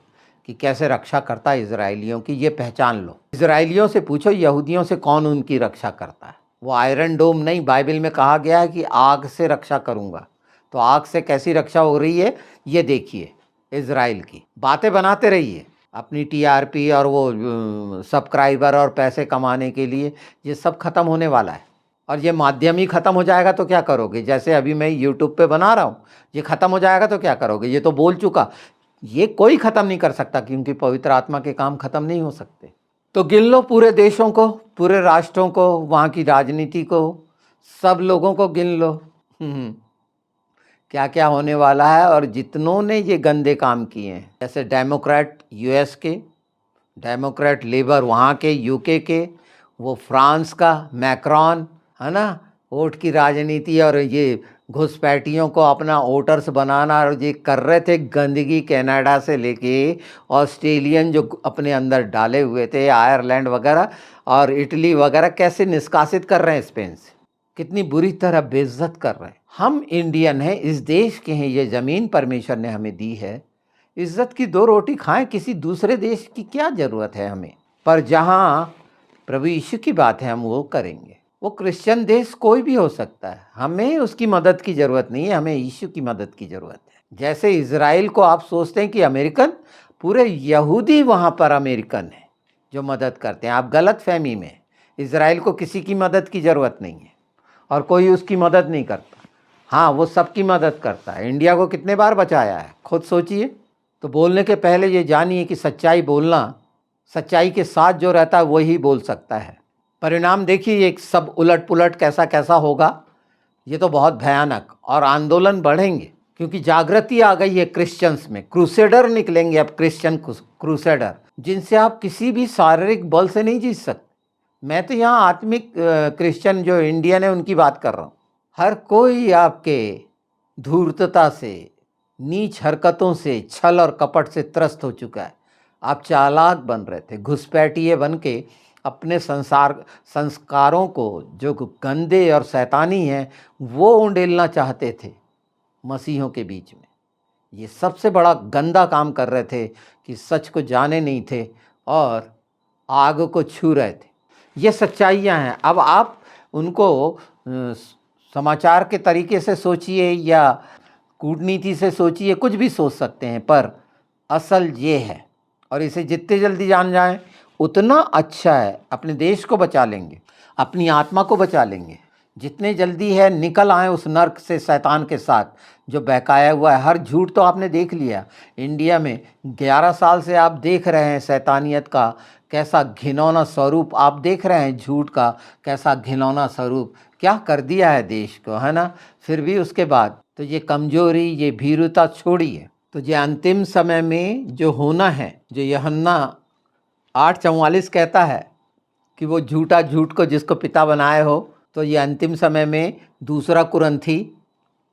कि कैसे रक्षा करता है इजराइलियों की, ये पहचान लो। इजराइलियों से पूछो यहूदियों से कौन उनकी रक्षा करता है। वो आयरन डोम नहीं, बाइबल में कहा गया है कि आग से रक्षा करूँगा। तो आग से कैसी रक्षा हो रही है ये देखिए। इजराइल की बातें बनाते रहिए अपनी टीआरपी और वो सब्सक्राइबर और पैसे कमाने के लिए। ये सब खत्म होने वाला है और ये माध्यम ही खत्म हो जाएगा तो क्या करोगे। जैसे अभी मैं यूट्यूब पे बना रहा हूँ, ये खत्म हो जाएगा तो क्या करोगे। ये तो बोल चुका, ये कोई खत्म नहीं कर सकता क्योंकि पवित्र आत्मा के काम खत्म नहीं हो सकते। तो गिन लो पूरे देशों को, पूरे राष्ट्रों को, वहाँ की राजनीति को, सब लोगों को गिन लो क्या क्या होने वाला है। और जितनों ने ये गंदे काम किए हैं, जैसे डेमोक्रेट यूएस के, डेमोक्रेट लेबर वहाँ के यूके के, वो फ्रांस का मैक्रॉन है ना, वोट की राजनीति और ये घुसपैठियों को अपना वोटर्स बनाना और ये कर रहे थे गंदगी। कनाडा से लेके ऑस्ट्रेलियन जो अपने अंदर डाले हुए थे, आयरलैंड वगैरह और इटली वगैरह, कैसे निष्कासित कर रहे हैं स्पेन से, कितनी बुरी तरह बेइज्जत कर रहे हैं। हम इंडियन हैं, इस देश के हैं, ये ज़मीन परमेश्वर ने हमें दी है। इज्जत की दो रोटी खाएं, किसी दूसरे देश की क्या ज़रूरत है हमें। पर जहाँ प्रभु यीशु की बात है हम वो करेंगे। वो क्रिश्चियन देश कोई भी हो सकता है, हमें उसकी मदद की ज़रूरत नहीं है, हमें यीशु की मदद की ज़रूरत है। जैसे इजराइल को आप सोचते हैं कि अमेरिकन, पूरे यहूदी वहाँ पर अमेरिकन है जो मदद करते हैं। आप गलत फहमी में, इजराइल को किसी की मदद की ज़रूरत नहीं है और कोई उसकी मदद नहीं करता। हाँ, वो सबकी मदद करता है। इंडिया को कितने बार बचाया है खुद सोचिए। तो बोलने के पहले ये जानिए कि सच्चाई बोलना, सच्चाई के साथ जो रहता है वही बोल सकता है। परिणाम देखिए ये सब उलट पुलट कैसा कैसा होगा, ये तो बहुत भयानक। और आंदोलन बढ़ेंगे क्योंकि जागृति आ गई है क्रिश्चियंस में। क्रूसेडर निकलेंगे अब, क्रिश्चियन क्रूसेडर, जिनसे आप किसी भी शारीरिक बल से नहीं जीत सकते। मैं तो यहाँ आत्मिक क्रिश्चियन जो इंडियन है उनकी बात कर रहा हूँ। हर कोई आपके धूर्तता से, नीच हरकतों से, छल और कपट से त्रस्त हो चुका है। आप चालाक बन रहे थे, घुसपैठिए बन के अपने संस्कारों को जो गंदे और शैतानी हैं वो उंडेलना चाहते थे मसीहों के बीच में। ये सबसे बड़ा गंदा काम कर रहे थे कि सच को जाने नहीं थे और आग को छू रहे थे। ये सच्चाइयाँ हैं। अब आप उनको समाचार के तरीके से सोचिए या कूटनीति से सोचिए, कुछ भी सोच सकते हैं, पर असल ये है। और इसे जितने जल्दी जान जाएं उतना अच्छा है। अपने देश को बचा लेंगे, अपनी आत्मा को बचा लेंगे। जितने जल्दी है निकल आए उस नर्क से, शैतान के साथ जो बहकाया हुआ है। हर झूठ तो आपने देख लिया इंडिया में। 11 साल से आप देख रहे हैं शैतानियत का कैसा घिनौना स्वरूप आप देख रहे हैं, झूठ का कैसा घिनौना स्वरूप क्या कर दिया है देश को, है ना। फिर भी उसके बाद तो ये कमजोरी, ये भीरुता छोड़िए। तो ये अंतिम समय में जो होना है, जो यूहन्ना 8:44 कहता है कि वो झूठा झूठ को जिसको पिता बनाए हो, तो ये अंतिम समय में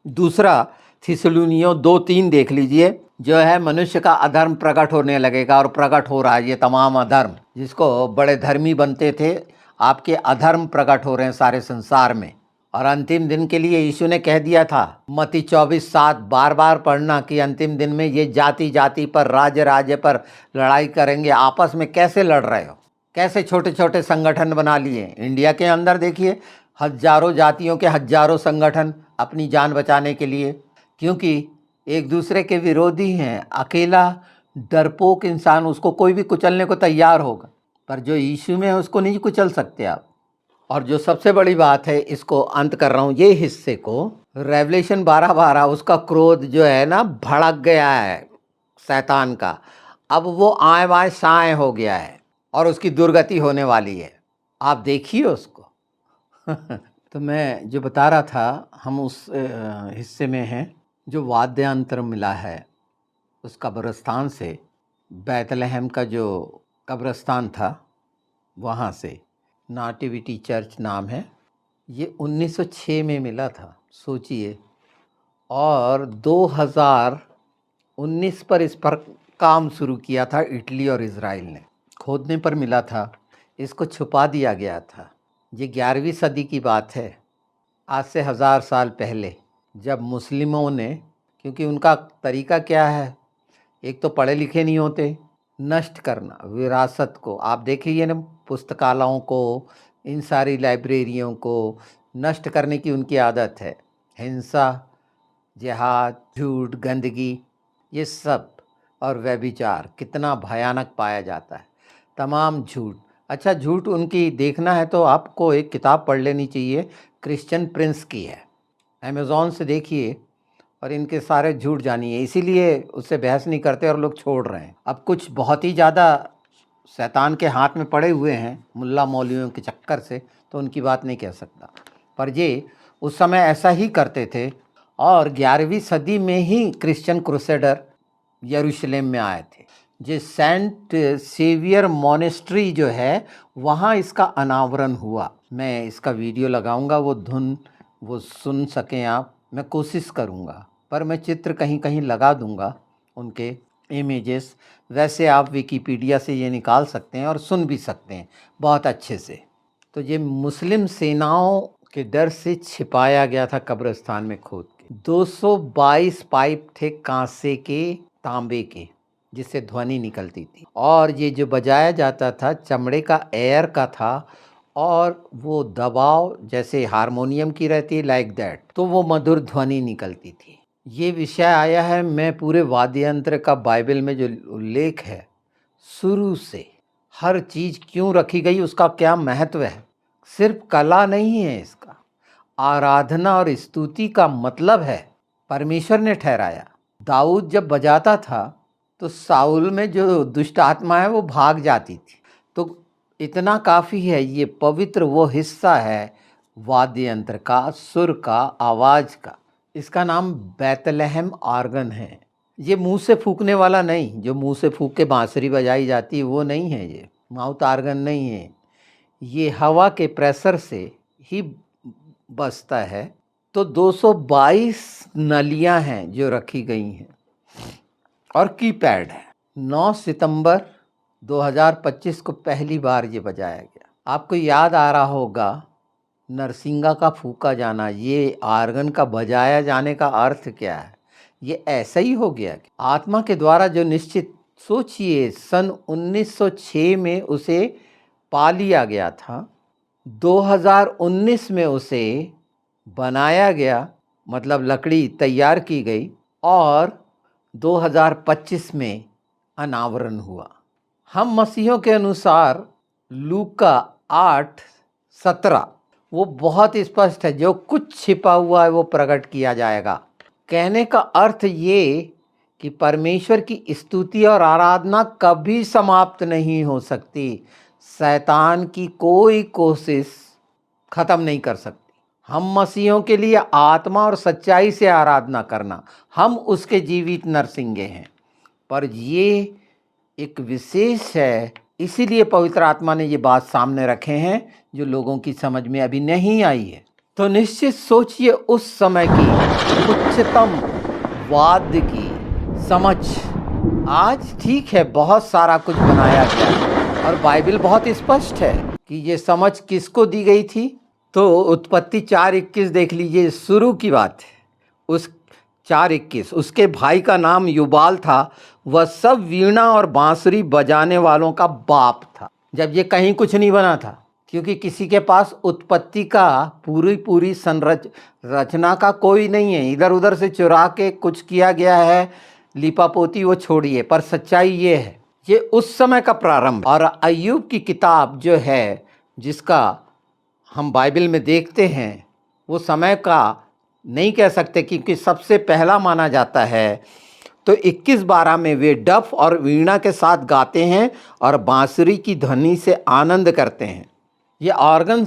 दूसरा थिस्सलुनीयों 2:3 देख लीजिए, जो है मनुष्य का अधर्म प्रकट होने लगेगा। और प्रकट हो रहा है ये तमाम अधर्म, जिसको बड़े धर्मी बनते थे, आपके अधर्म प्रकट हो रहे हैं सारे संसार में। और अंतिम दिन के लिए यीशु ने कह दिया था, मत्ती 24:7 बार बार पढ़ना, कि अंतिम दिन में ये जाति जाति पर, राज्य राज्य पर लड़ाई करेंगे। आपस में कैसे लड़ रहे हो, कैसे छोटे छोटे संगठन बना लिए। इंडिया के अंदर देखिए हजारों जातियों के हजारों संगठन अपनी जान बचाने के लिए, क्योंकि एक दूसरे के विरोधी हैं। अकेला डरपोक इंसान, उसको कोई भी कुचलने को तैयार होगा, पर जो यीशु में है उसको नहीं कुचल सकते आप। और जो सबसे बड़ी बात है, इसको अंत कर रहा हूँ ये हिस्से को, रेवलेशन 12:12, उसका क्रोध जो है ना भड़क गया है शैतान का। अब वो आए बाएं साए हो गया है और उसकी दुर्गति होने वाली है। आप देखिए उसको तो मैं जो बता रहा था, हम उस हिस्से में हैं जो वाद्यांतर मिला है उस कब्रिस्तान से, बैतलहम का जो कब्रिस्तान था वहाँ से। नाटिविटी चर्च नाम है। ये 1906 में मिला था, सोचिए। और 2019 पर इस पर काम शुरू किया था इटली और इजराइल ने। खोदने पर मिला था, इसको छुपा दिया गया था। ये 11वीं सदी की बात है, आज से 1000 साल पहले, जब मुस्लिमों ने, क्योंकि उनका तरीका क्या है, एक तो पढ़े लिखे नहीं होते, नष्ट करना, विरासत को आप देखिए ना, पुस्तकालयों को, इन सारी लाइब्रेरियों को नष्ट करने की उनकी आदत है। हिंसा, जिहाद, झूठ, गंदगी, ये सब, और व्यभिचार कितना भयानक पाया जाता है, तमाम झूठ। अच्छा, झूठ उनकी देखना है तो आपको एक किताब पढ़ लेनी चाहिए, क्रिश्चियन प्रिंस की है, अमेज़ॉन से देखिए और इनके सारे झूठ जानिए। इसीलिए उससे बहस नहीं करते और लोग छोड़ रहे हैं। अब कुछ बहुत ही ज़्यादा शैतान के हाथ में पड़े हुए हैं मुल्ला मौलवियों के चक्कर से, तो उनकी बात नहीं कह सकता, पर ये उस समय ऐसा ही करते थे। और 11वीं सदी में ही क्रिश्चियन क्रूसेडर यरूशलेम में आए थे, जो सेंट सेवियर मोनेस्ट्री जो है, वहाँ इसका अनावरण हुआ। मैं इसका वीडियो लगाऊंगा, वो धुन वो सुन सकें आप, मैं कोशिश करूंगा, पर मैं चित्र कहीं कहीं लगा दूंगा उनके इमेजेस। वैसे आप विकिपीडिया से ये निकाल सकते हैं और सुन भी सकते हैं बहुत अच्छे से। तो ये मुस्लिम सेनाओं के डर से छिपाया गया था कब्रिस्तान में खोद के। 222 पाइप थे कांसे के, तांबे के, जिससे ध्वनि निकलती थी, और ये जो बजाया जाता था चमड़े का एयर का था, और वो दबाव जैसे हारमोनियम की रहती है, लाइक दैट, तो वो मधुर ध्वनि निकलती थी। ये विषय आया है, मैं पूरे वाद्य यंत्र का बाइबल में जो उल्लेख है, शुरू से हर चीज़ क्यों रखी गई, उसका क्या महत्व है, सिर्फ कला नहीं है इसका, आराधना और स्तुति का मतलब है, परमेश्वर ने ठहराया। दाऊद जब बजाता था तो साउल में जो दुष्ट आत्मा है वो भाग जाती थी। तो इतना काफ़ी है, ये पवित्र वो हिस्सा है वाद्य यंत्र का, सुर का, आवाज़ का। इसका नाम बैतलहम आर्गन है। ये मुंह से फूकने वाला नहीं, जो मुंह से फूक के बांसुरी बजाई जाती है वो नहीं है, ये माउथ आर्गन नहीं है, ये हवा के प्रेशर से ही बजता है। तो 222 नलियां हैं जो रखी गई हैं, और कीपैड है। 9 सितंबर 2025 को पहली बार ये बजाया गया। आपको याद आ रहा होगा नरसिंगा का फूका जाना, ये आर्गन का बजाया जाने का अर्थ क्या है, ये ऐसा ही हो गया कि आत्मा के द्वारा जो निश्चित, सोचिए सन 1906 में उसे पा लिया गया था, 2019 में उसे बनाया गया, मतलब लकड़ी तैयार की गई, और 2025 में अनावरण हुआ। हम मसीहों के अनुसार लूका 8:17 वो बहुत स्पष्ट है, जो कुछ छिपा हुआ है वो प्रकट किया जाएगा। कहने का अर्थ ये कि परमेश्वर की स्तुति और आराधना कभी समाप्त नहीं हो सकती। शैतान की कोई कोशिश खत्म नहीं कर सकती। हम मसीहों के लिए आत्मा और सच्चाई से आराधना करना, हम उसके जीवित नरसिंगे हैं। पर ये एक विशेष है, इसीलिए पवित्र आत्मा ने ये बात सामने रखे हैं जो लोगों की समझ में अभी नहीं आई है। तो निश्चित सोचिए उस समय की उच्चतम वाद्य की समझ। आज ठीक है, बहुत सारा कुछ बनाया गया है और बाइबल बहुत स्पष्ट है कि ये समझ किसको दी गई थी। तो उत्पत्ति 4:21 देख लीजिए, शुरू की बात है। उस 4:21, उसके भाई का नाम युबाल था, वह सब वीणा और बांसुरी बजाने वालों का बाप था। जब ये कहीं कुछ नहीं बना था, क्योंकि किसी के पास उत्पत्ति का पूरी रचना का कोई नहीं है, इधर उधर से चुरा के कुछ किया गया है, लिपापोती वो छोड़िए, पर सच्चाई ये है, ये उस समय का प्रारंभ। और अय्यूब की किताब जो है, जिसका हम बाइबल में देखते हैं, वो समय का नहीं कह सकते क्योंकि सबसे पहला माना जाता है। तो 21:12 में वे डफ और वीणा के साथ गाते हैं और बांसुरी की ध्वनि से आनंद करते हैं। ये ऑर्गन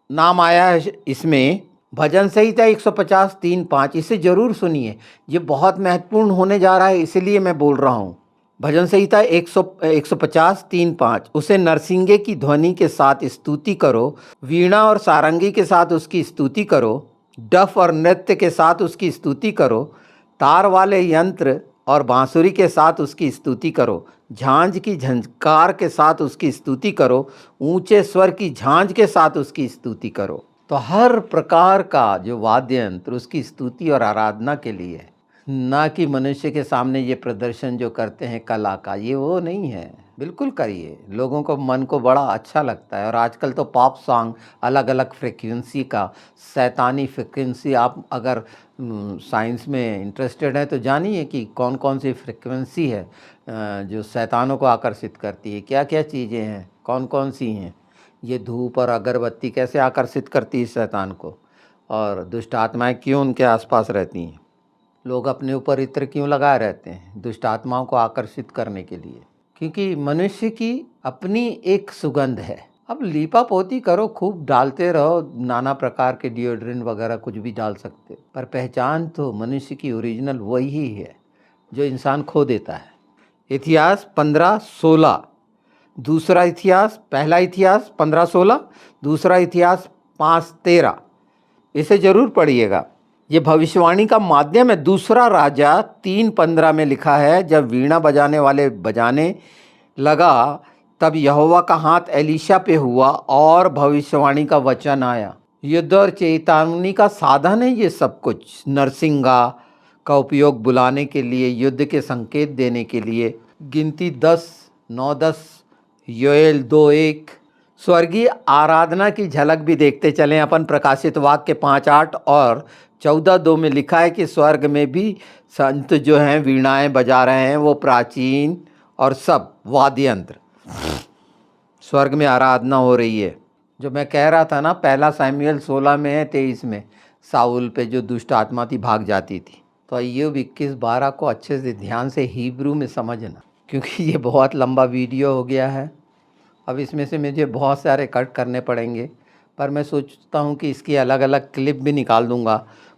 नाम आया है इसमें। भजन संहिता 150:3-5, इसे जरूर सुनिए, ये बहुत महत्वपूर्ण होने जा रहा है, इसीलिए मैं बोल रहा हूँ। भजन संहिता 150:3-5, उसे नरसिंगे की ध्वनि के साथ स्तुति करो, वीणा और सारंगी के साथ उसकी स्तुति करो, डफ और नृत्य के साथ उसकी स्तुति करो, तार वाले यंत्र और बांसुरी के साथ उसकी स्तुति करो, झांझ की झंकार के साथ उसकी स्तुति करो, ऊंचे स्वर की झांझ के साथ उसकी स्तुति करो। तो हर प्रकार का जो वाद्य यंत्र उसकी स्तुति और आराधना के लिए है। ना कि मनुष्य के सामने ये प्रदर्शन जो करते हैं कला का, ये वो नहीं है। बिल्कुल करिए, लोगों को मन को बड़ा अच्छा लगता है। और आजकल तो पॉप सॉन्ग अलग अलग फ्रिक्वेंसी का, शैतानी फ्रिक्वेंसी, आप अगर साइंस में इंटरेस्टेड हैं तो जानिए कि कौन कौन सी फ्रिक्वेंसी है जो शैतानों को आकर्षित करती है, क्या क्या चीज़ें हैं, कौन कौन सी हैं। ये धूप और अगरबत्ती कैसे आकर्षित करती है शैतान को, और दुष्ट आत्माएँ क्यों उनके आसपास रहती हैं। लोग अपने ऊपर इत्र क्यों लगाए रहते हैं, दुष्ट आत्माओं को आकर्षित करने के लिए, क्योंकि मनुष्य की अपनी एक सुगंध है। अब लीपा पोती करो, खूब डालते रहो, नाना प्रकार के डिओड्रेंट वगैरह कुछ भी डाल सकते, पर पहचान तो मनुष्य की ओरिजिनल वही ही है जो इंसान खो देता है। इतिहास 15:16, दूसरा इतिहास, पहला इतिहास 15:16, दूसरा इतिहास 5:13, इसे जरूर पढ़िएगा। ये भविष्यवाणी का माध्यम है। दूसरा राजा 3:15 में लिखा है, जब वीणा बजाने वाले बजाने लगा तब यहोवा का हाथ एलीशा पे हुआ और भविष्यवाणी का वचन आया। युद्ध और चेतावनी का साधन है ये सब कुछ। नरसिंगा का उपयोग बुलाने के लिए, युद्ध के संकेत देने के लिए। गिनती 10, 9, 10, योएल 2:1। स्वर्गीय आराधना की झलक भी देखते चलें अपन। प्रकाशित वाक्य 5:8 और 14:2 में लिखा है कि स्वर्ग में भी संत जो हैं वीणाएं बजा रहे हैं, वो प्राचीन और सब वाद्य यंत्र, स्वर्ग में आराधना हो रही है। जो मैं कह रहा था ना, पहला सामुएल 16 में है, 23 में, साउल पे जो दुष्ट आत्मा थी भाग जाती थी। तो अय्यूब 21:12 को अच्छे से ध्यान से हिब्रू में समझना, क्योंकि ये बहुत लंबा वीडियो हो गया है। अब इसमें से मुझे बहुत सारे कट करने पड़ेंगे, पर मैं सोचता हूँ कि इसकी अलग अलग क्लिप भी निकाल दूँगा।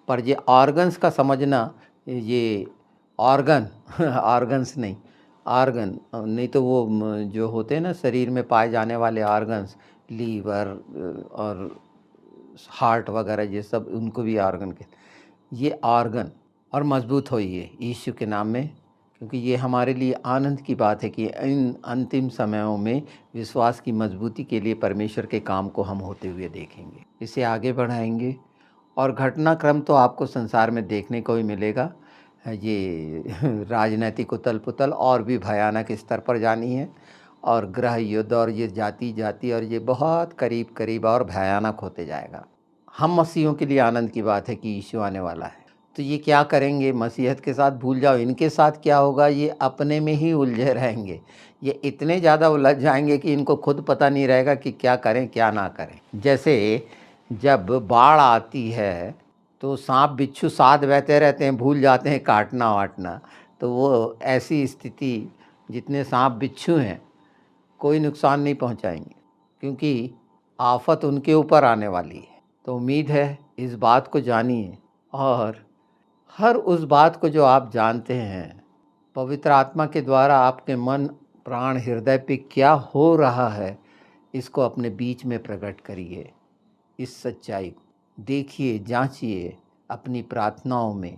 पर ये ऑर्गन्स का समझना, ये ऑर्गन ऑर्गन्स नहीं, आर्गन नहीं तो वो जो होते हैं ना शरीर में पाए जाने वाले ऑर्गन्स, लीवर और हार्ट वगैरह, ये सब उनको भी ऑर्गन के, ये ऑर्गन। और मजबूत होइए यीशु के नाम में, क्योंकि ये हमारे लिए आनंद की बात है कि इन अंतिम समयों में विश्वास की मजबूती के लिए परमेश्वर के काम को हम होते हुए देखेंगे, इसे आगे बढ़ाएंगे। और घटनाक्रम तो आपको संसार में देखने को ही मिलेगा। ये राजनीतिक उथल पुथल और भी भयानक स्तर पर जानी है, और ग्रह युद्ध और ये जाति जाति और ये बहुत करीब करीब और भयानक होते जाएगा। हम मसीहों के लिए आनंद की बात है कि यीशु आने वाला है। तो ये क्या करेंगे, मसीहत के साथ भूल जाओ, इनके साथ क्या होगा, ये अपने में ही उलझे रहेंगे। ये इतने ज़्यादा उलझ जाएंगे कि इनको खुद पता नहीं रहेगा कि क्या करें क्या ना करें। जैसे जब बाढ़ आती है तो सांप बिच्छू साथ बहते रहते हैं, भूल जाते हैं काटना वाटना। तो वो ऐसी स्थिति, जितने सांप बिच्छू हैं कोई नुकसान नहीं पहुंचाएंगे, क्योंकि आफत उनके ऊपर आने वाली है। तो उम्मीद है इस बात को जानिए, और हर उस बात को जो आप जानते हैं, पवित्र आत्मा के द्वारा आपके मन प्राण हृदय पे क्या हो रहा है, इसको अपने बीच में प्रकट करिए। इस सच्चाई को देखिए, जांचिए अपनी प्रार्थनाओं में।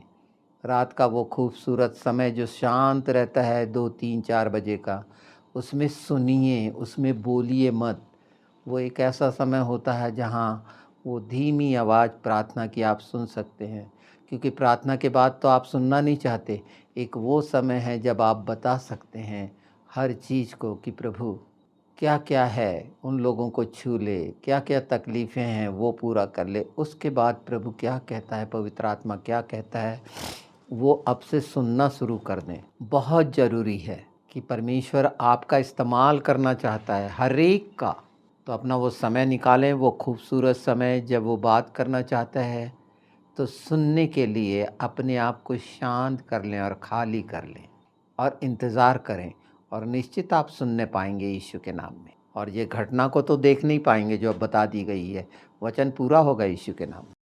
रात का वो खूबसूरत समय जो शांत रहता है 2, 3, 4 बजे का, उसमें सुनिए, उसमें बोलिए मत। वो एक ऐसा समय होता है जहाँ वो धीमी आवाज़ प्रार्थना की आप सुन सकते हैं, क्योंकि प्रार्थना के बाद तो आप सुनना नहीं चाहते। एक वो समय है जब आप बता सकते हैं हर चीज़ को कि प्रभु क्या क्या है, उन लोगों को छू ले, क्या क्या तकलीफ़ें हैं वो पूरा कर ले। उसके बाद प्रभु क्या कहता है, पवित्र आत्मा क्या कहता है, वो अब से सुनना शुरू कर दें। बहुत ज़रूरी है कि परमेश्वर आपका इस्तेमाल करना चाहता है, हर एक का। तो अपना वो समय निकालें, वो खूबसूरत समय जब वो बात करना चाहता है, तो सुनने के लिए अपने आप को शांत कर लें और खाली कर लें और इंतज़ार करें, और निश्चित आप सुनने पाएंगे यीशु के नाम में। और ये घटना को तो देख नहीं पाएंगे जो अब बता दी गई है, वचन पूरा होगा यीशु के नाम में।